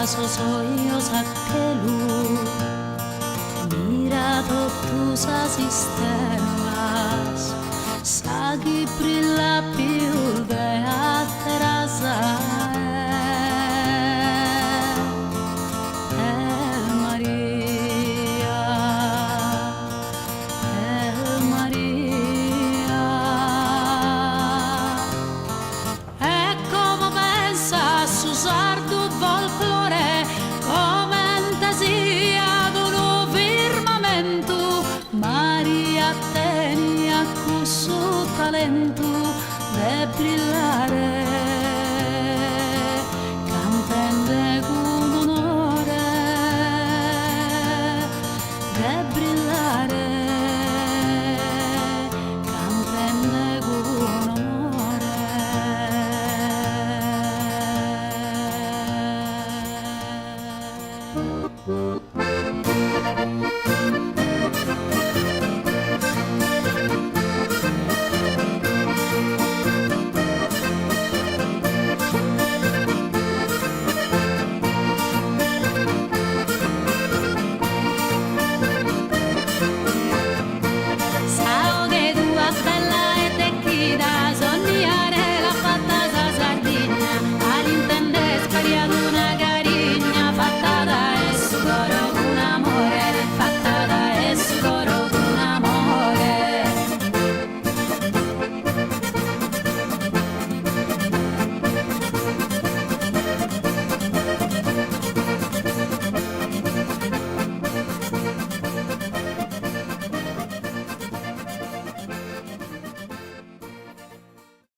sos hoyos aquelu, mira tus sistemas, sagi brilla più beatrasa. Sardo folklore, fantasia d'un firmamento, Maria tenia questo talento di brillare.